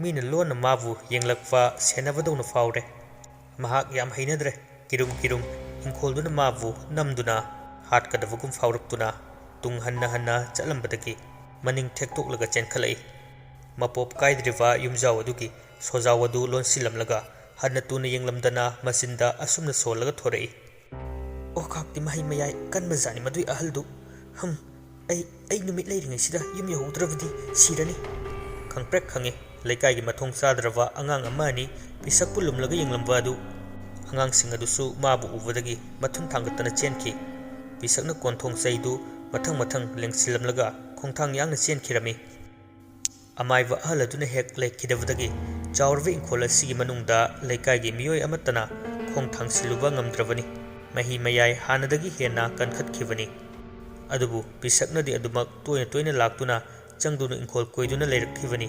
A: ꯃꯤꯅ ꯂꯣꯟꯅ ꯃꯥꯕꯨ ꯌꯦꯡꯂꯛꯄ ꯁꯦꯟꯅꯕꯗꯧꯅ ꯐꯥꯎꯔꯦ꯫ ꯃꯍꯥꯛ ꯌꯥꯝ ꯍꯩꯅꯗ꯭ꯔꯦ꯫ ꯀꯤꯔꯨꯝ ꯀꯤꯔꯨꯝ ꯏꯪꯈꯣꯜꯗꯨꯅ ꯃꯥꯕꯨ ꯅꯝꯗꯨꯅ ꯍꯥꯠꯀꯗꯕꯒꯨꯝ ꯐꯥꯎꯔꯛꯇꯨꯅ ꯇꯨꯡ ꯍꯟꯅ ꯍꯟꯅ ꯆꯠꯂꯝꯕꯗꯒꯤ ꯃꯅꯤꯡ ꯊꯦꯛꯇꯣꯛꯂꯒ ꯆꯦꯟꯈꯠꯂꯛꯏ꯫ ꯃꯄꯣꯞ ꯀꯥꯏꯗ꯭ꯔꯤꯕ ꯌꯨꯝꯖꯥꯎ ꯑꯗꯨꯒꯤ ꯁꯣꯖꯥꯎ ꯑꯗꯨ ꯂꯣꯟꯁꯤꯜꯂꯝꯂꯒ ꯍꯟꯅ ꯇꯨꯅ ꯌꯦꯡꯂꯝꯗꯅ ꯃꯆꯤꯟꯗ ꯑꯁꯨꯝꯅ ꯁꯣꯜꯂꯒ ꯊꯣꯔꯛꯏ꯫ ꯑꯣꯈꯥꯛꯇꯤ ꯃꯍꯩ ꯃꯌꯥꯏ ꯀꯟꯕꯖꯥꯠꯅꯤ ꯃꯗꯨꯏ ꯑꯍꯜꯗꯨ꯫ ꯑꯩ ꯅꯨꯃꯤꯠ ꯂꯩꯔꯤꯉꯩꯁꯤꯗ ꯌꯨꯝ ꯌꯧꯍꯧꯗ꯭ꯔꯕꯗꯤ ꯁꯤꯔꯅꯤ꯫ ꯈꯪꯄ꯭ꯔꯦꯛ ꯈꯪꯏ ꯂꯩꯀꯥꯏꯒꯤ ꯃꯊꯣꯡ ꯆꯥꯗ꯭ꯔꯕ ꯑꯉꯥꯡ ꯑꯃ ꯑꯅꯤ ꯄꯤꯁꯛꯄꯨ ꯂꯨꯝꯂꯒ ꯌꯦꯡꯂꯝꯕ ꯑꯗꯨ꯫ ꯑꯉꯥꯡꯁꯤꯡ ꯑꯗꯨꯁꯨ ꯃꯥꯕꯨ ꯎꯕꯗꯒꯤ ꯃꯊꯨꯟ ꯊꯥꯡꯒꯠꯇꯅ ꯆꯦꯟꯈꯤ꯫ ꯄꯤꯁꯛꯅ ꯀꯣꯟꯊꯣꯡ ꯆꯩꯗꯨ ꯃꯊꯪ ꯃꯊꯪ ꯂꯦꯡꯁꯤꯜꯂꯝꯂꯒ ꯈꯣꯡꯊꯥꯡ ꯌꯥꯡꯅ ꯆꯦꯟꯈꯤꯔꯝꯃꯤ꯫ ꯑꯃꯥꯏꯕ ꯑꯍꯜ ꯑꯗꯨꯅ ꯍꯦꯛ ꯂꯩꯈꯤꯗꯕꯗꯒꯤ ꯆꯥꯎꯔꯕ ꯏꯪꯈꯣꯜ ꯑꯁꯤꯒꯤ ꯃꯅꯨꯡꯗ ꯂꯩꯀꯥꯏꯒꯤ ꯃꯤꯑꯣꯏ ꯑꯃꯠꯇꯅ ꯈꯣꯡ ꯊꯥꯡꯁꯤꯜꯂꯨꯕ ꯉꯝꯗ꯭ꯔꯕꯅꯤ꯫ ꯃꯍꯤ ꯃꯌꯥꯏ ꯍꯥꯟꯅꯗꯒꯤ ꯍꯦꯟꯅ ꯀꯟꯈꯠꯈꯤꯕꯅꯤ꯫ ꯑꯗꯨꯕꯨ ꯄꯤꯁꯛꯅꯗꯤ ꯑꯗꯨꯃꯛ ꯇꯣꯏꯅ ꯇꯣꯏꯅ ꯂꯥꯛꯇꯨꯅ ꯆꯪꯗꯨꯅ ꯏꯪꯈꯣꯜ ꯀꯣꯏꯗꯨꯅ ꯂꯩꯔꯛꯈꯤꯕꯅꯤ꯫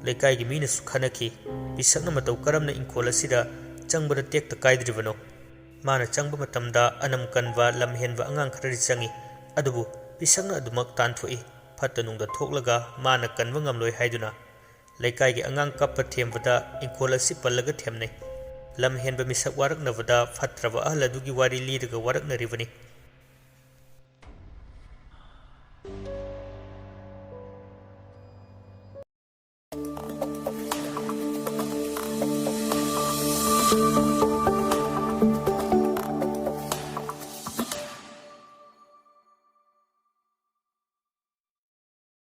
A: ꯂꯩꯀꯥꯏꯒꯤ ꯃꯤꯅꯁꯨ ꯈꯟꯅꯈꯤ ꯄꯤꯁꯛꯅ ꯃꯇꯧ ꯀꯔꯝꯅ ꯏꯪꯈꯣꯜ ꯑꯁꯤꯗ ꯆꯪꯕꯗ ꯇꯦꯛꯇ ꯀꯥꯏꯗ꯭ꯔꯤꯕꯅꯣ꯫ ꯃꯥꯅ ꯆꯪꯕ ꯃꯇꯝꯗ ꯑꯅꯝ ꯀꯟꯕ ꯂꯝ ꯍꯦꯟꯕ ꯑꯉꯥꯡ ꯈꯔꯗꯤ ꯆꯪꯏ ꯑꯗꯨꯕꯨ ꯄꯤꯁꯛꯅ ꯑꯗꯨꯃꯛ ꯇꯥꯟꯊꯣꯛꯏ꯫ ꯐꯠꯇ ꯅꯨꯡꯗ ꯊꯣꯛꯂꯒ ꯃꯥꯅ ꯀꯟꯕ ꯉꯝꯂꯣꯏ ꯍꯥꯏꯗꯨꯅ ꯂꯩꯀꯥꯏꯒꯤ ꯑꯉꯥꯡ ꯀꯞꯄ ꯊꯦꯝꯕꯗ ꯏꯪꯈꯣꯜ ꯑꯁꯤ ꯄꯜꯂꯒ ꯊꯦꯝꯅꯩ꯫ ꯂꯝ ꯍꯦꯟꯕ ꯃꯤꯁꯛ ꯋꯥꯔꯛꯅꯕꯗ ꯐꯠꯇ꯭ꯔꯕ ꯑꯍꯜ ꯑꯗꯨꯒꯤ ꯋꯥꯔꯤ ꯂꯤꯔꯒ ꯋꯥꯔꯛꯅꯔꯤꯕꯅꯤ꯫